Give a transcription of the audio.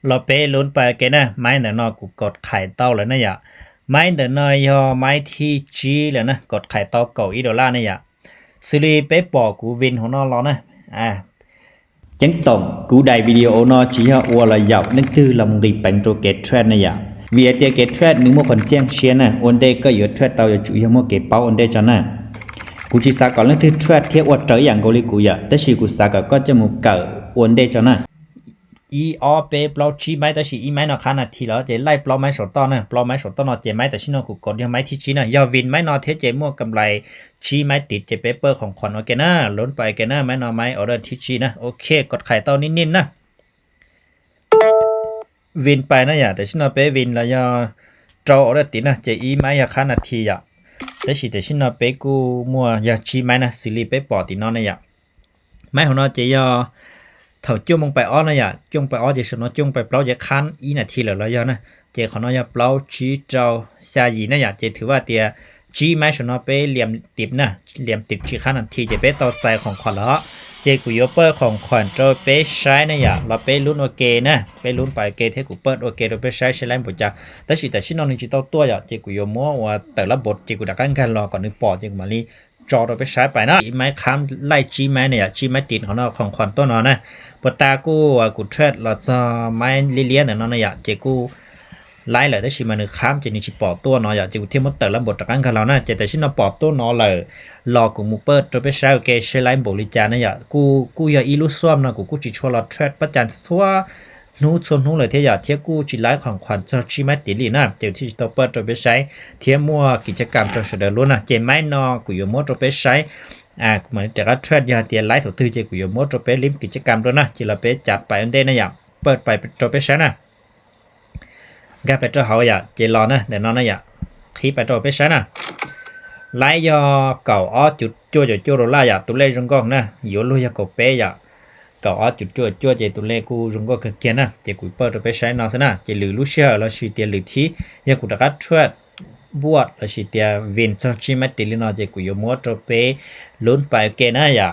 เราไปลุ้นไปกันนะไม้เดี๋ยวนอกูกดไข่เต้าแล้วนะอย่าไม้เดี๋ยวนอยอไม้ที่จีแล้วนะกดไข่เต้าเก่า$1นะอย่าซื้อรีไปปอกูวินของนอรอนะchẳng tổng cú đại video nó chỉ là ua là dạo nên cứ lòng đi bánh cho cái trend này à vì ở cái trend nếu một phần xem share nè ổn đây có yếu trend tao chủ yếu một cái bao ổn đây cho nè cú chỉ sa còn là thứ trend theo ua trở dạng của lý cú ya tất nhiên cú sa có cho một cỡ ổn đây cho nè block chi máy đó chỉ máy nó khá là thì đó chỉ lấy block máy số to nè block máy số to nó chỉ máy đó chỉ nó cũng còn theo máy thì chỉ nè do vin máy nó thế chỉ mua cầm lại chi máyติดchỉ paper ของขวัญโอเคนะล้นไปกันนะmáy nó máy order ที่chiนะโอเคกดไข่เต้านิ่ๆนะวินไปนะอย่าแต่ฉันเอาไปวินแล้วยาโจอร์ตินะจะอีไม้ยาคานาทีอ่ะแต่ฉันเอาไปกูมัวยาชีไม้นะสิริไปปอตินอนนะอย่าไม้ของเราจะยาเท่าจุ่มลงไปอ้อนะอย่าจุ่มไปอ้อจะสนอจุ่มไปเปล่าจะคันอีนาทีแล้วยานะเจของเราอย่าเปล่าชีเจ้าชายีนะอย่าจะถือว่าเตียจีไม้สนอไปเหลี่ยมติดนะเหลี่ยมติดชีคันนาทีจะไปต่อใจของขวัญละเจกูยเปอร์ของขวัญจะไปใช้นะอย่าเราไปลุ้นโอเคนะไปลุ้นไปเกเทกูเปิดโอเคเราไปใช้ใช้แรงปุจจาแต่ชิ้นนอนจิตตัวอย่าเจกูยมัวว่าแต่ละบทเจกูดักกันรอก่อนนึกปอดเจกูมาลีจอเราไปใช้ไปนะไม้ค้ำไล่จีไม้เนี่ยจีไม้ติดของเราของขวัญตัวนอนนะปตากูเทรดเราจะไม้เลี้ยนเนี่ยนอนอย่าเจกูไล่เลยได้ชิมานึกค้ำจะนี่ชิปอตัวนออยากจะกูเทียมมดแต่ละบทจากกันเรานะเจแต่ชิ้นนอปอตัวนอเลยรอกูมูเปิดจะไปใช้โอเคใช้ไลน์บริจาคนะอย่ากูอย่าอีลุซ้อมนะกูจิชัวเราเทรดประจันซัวนู้ชนนู้เลยเทียเทียกูจิไลน์ของขวัญจะชิมาติลีนะเดี๋ยวที่จะเปิดจะไปใช้เทียมัวกิจกรรมจะเสด็จล้วนนะเจไม่นอกูอยู่มดจะไปใช้เหมือนจากเทรดยาเตียไลน์ถูกตื้อเจกูอยู่มดจะไปลิมกิจกรรมด้วยนะจิเราไปจัดไปอันเดนะอย่าเปิดไปจะไปใช้นะแกไปเจ้าเขาอย่าเจรอนะเดี๋ยวนอนนะอย่าขี้ไปตัวไปใช้นะไล่ยอเก่าอ้อจุดจั่วจั่วโรล่าอย่าตัวเล่รงกองนะอยู่ลุยกบเป้อย่าเก่าอ้อจุดจั่วเจตัวเล่กูรงก็เกียนนะเจกูเปิดตัวไปใช้นอนซะนะเจหรือลูเชียแล้วชีเตียหรือที่ยากูตะกัดช่วยบวชแล้วชีเตียวินชิมาติลินอเจกูยมัวตัวไปลุ้นไปเกนะอย่า